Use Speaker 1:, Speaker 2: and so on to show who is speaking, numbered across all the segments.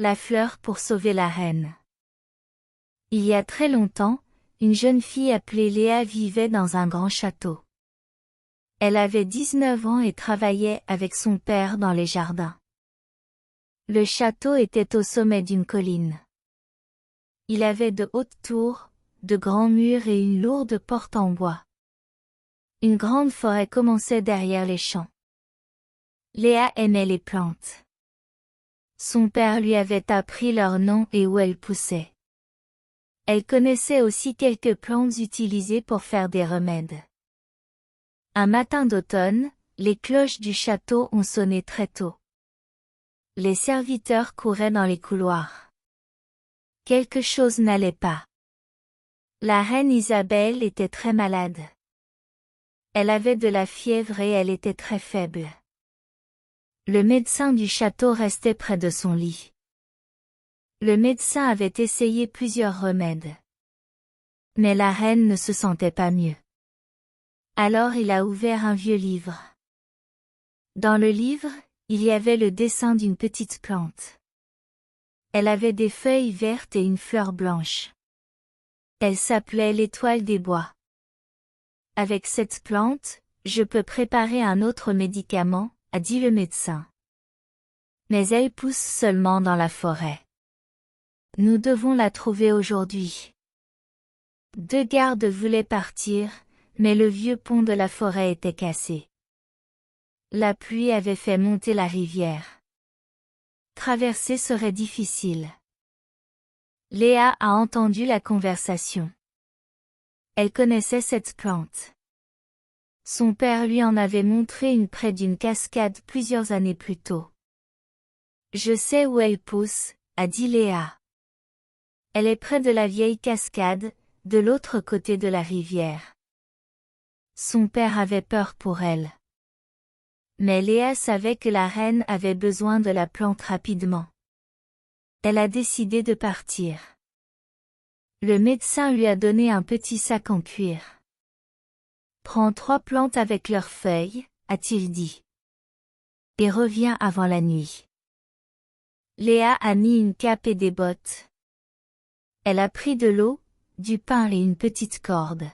Speaker 1: la fleur pour sauver la reine. Il y a très longtemps, une jeune fille appelée Léa vivait dans un grand château. Elle avait 19 ans et travaillait avec son père dans les jardins. Le château était au sommet d'une colline. Il avait de hautes tours, de grands murs et une lourde porte en bois. Une grande forêt commençait derrière les champs. Léa aimait les plantes. Son père lui avait appris leurs noms et où elles poussaient. Elle connaissait aussi quelques plantes utilisées pour faire des remèdes. Un matin d'automne, les cloches du château ont sonné très tôt. Les serviteurs couraient dans les couloirs. Quelque chose n'allait pas. La reine Isabelle était très malade. Elle avait de la fièvre et elle était très faible. Le médecin du château restait près de son lit. Le médecin avait essayé plusieurs remèdes. Mais la reine ne se sentait pas mieux. Alors il a ouvert un vieux livre. Dans le livre, il y avait le dessin d'une petite plante. Elle avait des feuilles vertes et une fleur blanche. Elle s'appelait l'étoile des bois. Avec cette plante, je peux préparer un autre médicament, a dit le médecin. Mais elle pousse seulement dans la forêt. Nous devons la trouver aujourd'hui. 2 gardes voulaient partir, mais le vieux pont de la forêt était cassé. La pluie avait fait monter la rivière. Traverser serait difficile. Léa a entendu la conversation. Elle connaissait cette plante. Son père lui en avait montré une près d'une cascade plusieurs années plus tôt. Je sais où elle pousse, a dit Léa. Elle est près de la vieille cascade, de l'autre côté de la rivière. Son père avait peur pour elle. Mais Léa savait que la reine avait besoin de la plante rapidement. Elle a décidé de partir. Le médecin lui a donné un petit sac en cuir. Prends 3 plantes avec leurs feuilles, a-t-il dit. Et reviens avant la nuit. Léa a mis une cape et des bottes. Elle a pris de l'eau, du pain et une petite corde.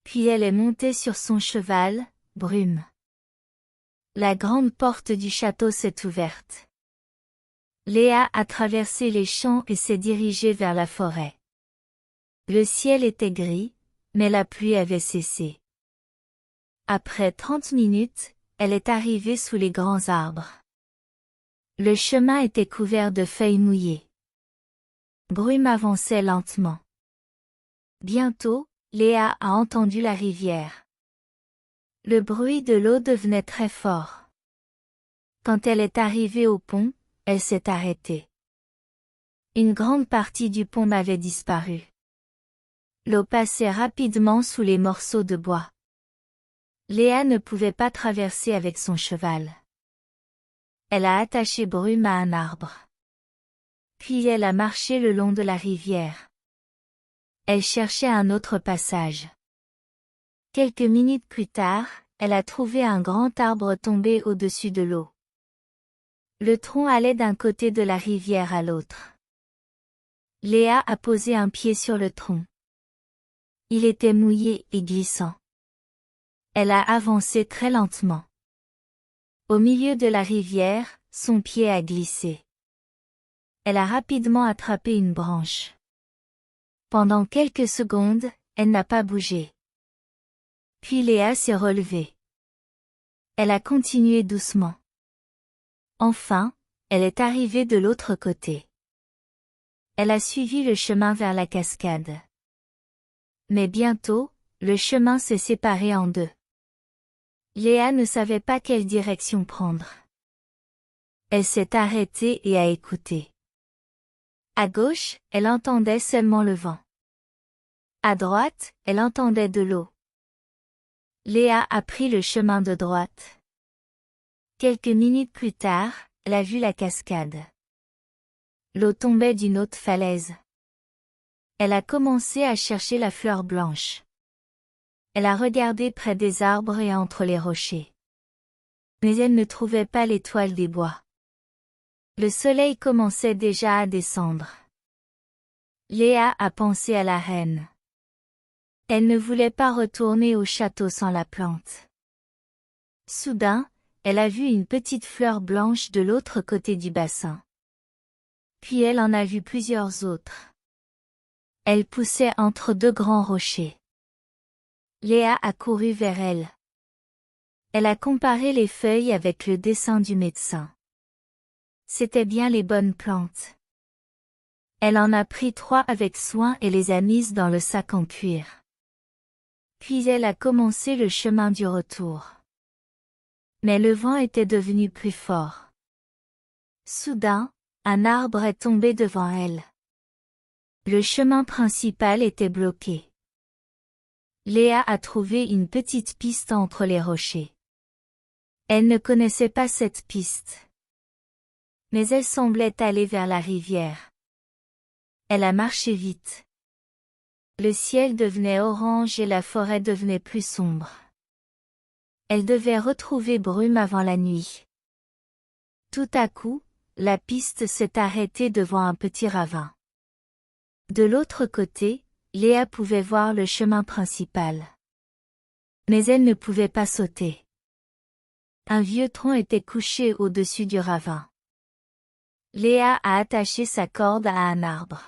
Speaker 1: Puis elle est montée sur son cheval, Brume. La grande porte du château s'est ouverte. Léa a traversé les champs et s'est dirigée vers la forêt. Le ciel était gris, mais la pluie avait cessé. Après 30 minutes, elle est arrivée sous les grands arbres. Le chemin était couvert de feuilles mouillées. Brume avançait lentement. Bientôt, Léa a entendu la rivière. Le bruit de l'eau devenait très fort. Quand elle est arrivée au pont, elle s'est arrêtée. Une grande partie du pont avait disparu. L'eau passait rapidement sous les morceaux de bois. Léa ne pouvait pas traverser avec son cheval. Elle a attaché Brume à un arbre. Puis elle a marché le long de la rivière. Elle cherchait un autre passage. Quelques minutes plus tard, elle a trouvé un grand arbre tombé au-dessus de l'eau. Le tronc allait d'un côté de la rivière à l'autre. Léa a posé un pied sur le tronc. Il était mouillé et glissant. Elle a avancé très lentement. Au milieu de la rivière, son pied a glissé. Elle a rapidement attrapé une branche. Pendant quelques secondes, elle n'a pas bougé. Puis Léa s'est relevée. Elle a continué doucement. Enfin, elle est arrivée de l'autre côté. Elle a suivi le chemin vers la cascade. Mais bientôt, le chemin s'est séparé en deux. Léa ne savait pas quelle direction prendre. Elle s'est arrêtée et a écouté. À gauche, elle entendait seulement le vent. À droite, elle entendait de l'eau. Léa a pris le chemin de droite. Quelques minutes plus tard, elle a vu la cascade. L'eau tombait d'une haute falaise. Elle a commencé à chercher la fleur blanche. Elle a regardé près des arbres et entre les rochers. Mais elle ne trouvait pas l'étoile des bois. Le soleil commençait déjà à descendre. Léa a pensé à la reine. Elle ne voulait pas retourner au château sans la plante. Soudain, elle a vu une petite fleur blanche de l'autre côté du bassin. Puis elle en a vu plusieurs autres. Elle poussait entre deux grands rochers. Léa a couru vers elle. Elle a comparé les feuilles avec le dessin du médecin. C'étaient bien les bonnes plantes. Elle en a pris 3 avec soin et les a mises dans le sac en cuir. Puis elle a commencé le chemin du retour. Mais le vent était devenu plus fort. Soudain, un arbre est tombé devant elle. Le chemin principal était bloqué. Léa a trouvé une petite piste entre les rochers. Elle ne connaissait pas cette piste. Mais elle semblait aller vers la rivière. Elle a marché vite. Le ciel devenait orange et la forêt devenait plus sombre. Elle devait retrouver Brume avant la nuit. Tout à coup, la piste s'est arrêtée devant un petit ravin. De l'autre côté, Léa pouvait voir le chemin principal. Mais elle ne pouvait pas sauter. Un vieux tronc était couché au-dessus du ravin. Léa a attaché sa corde à un arbre.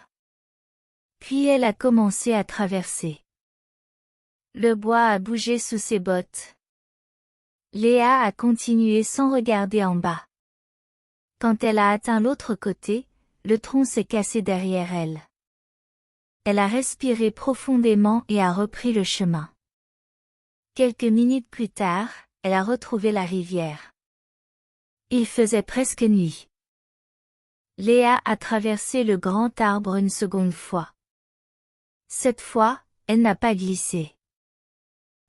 Speaker 1: Puis elle a commencé à traverser. Le bois a bougé sous ses bottes. Léa a continué sans regarder en bas. Quand elle a atteint l'autre côté, le tronc s'est cassé derrière elle. Elle a respiré profondément et a repris le chemin. Quelques minutes plus tard, elle a retrouvé la rivière. Il faisait presque nuit. Léa a traversé le grand arbre une seconde fois. Cette fois, elle n'a pas glissé.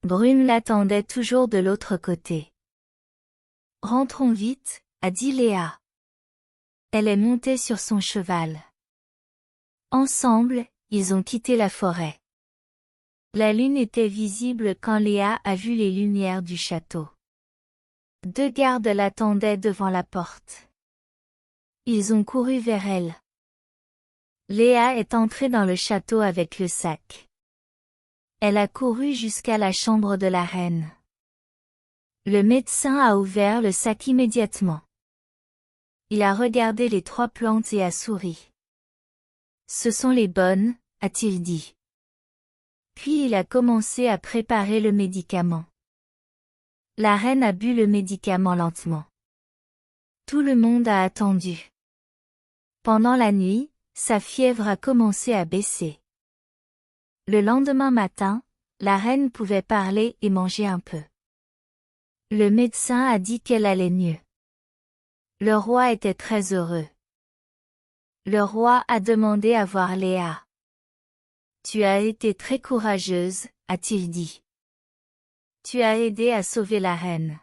Speaker 1: Brume l'attendait toujours de l'autre côté. Rentrons vite, a dit Léa. Elle est montée sur son cheval. Ensemble, ils ont quitté la forêt. La lune était visible quand Léa a vu les lumières du château. 2 gardes l'attendaient devant la porte. Ils ont couru vers elle. Léa est entrée dans le château avec le sac. Elle a couru jusqu'à la chambre de la reine. Le médecin a ouvert le sac immédiatement. Il a regardé les 3 plantes et a souri. Ce sont les bonnes, a-t-il dit. Puis il a commencé à préparer le médicament. La reine a bu le médicament lentement. Tout le monde a attendu. Pendant la nuit, sa fièvre a commencé à baisser. Le lendemain matin, la reine pouvait parler et manger un peu. Le médecin a dit qu'elle allait mieux. Le roi était très heureux. Le roi a demandé à voir Léa. Tu as été très courageuse, a-t-il dit. Tu as aidé à sauver la reine.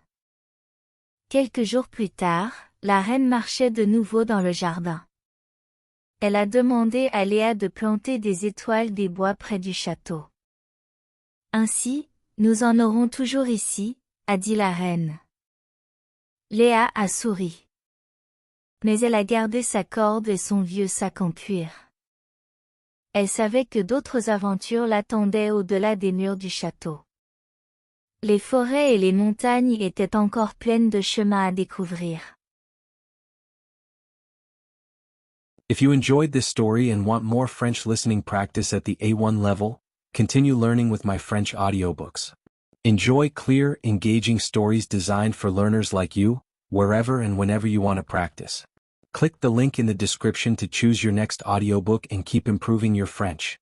Speaker 1: Quelques jours plus tard, la reine marchait de nouveau dans le jardin. Elle a demandé à Léa de planter des étoiles des bois près du château. Ainsi, nous en aurons toujours ici, a dit la reine. Léa a souri. Mais elle a gardé sa corde et son vieux sac en cuir. Elle savait que d'autres aventures l'attendaient au-delà des murs du château. Les forêts et les montagnes étaient encore pleines de chemins à découvrir.
Speaker 2: If you enjoyed this story and want more French listening practice at the A1 level, continue learning with my French audiobooks. Enjoy clear, engaging stories designed for learners like you, wherever and whenever you want to practice. Click the link in the description to choose your next audiobook and keep improving your French.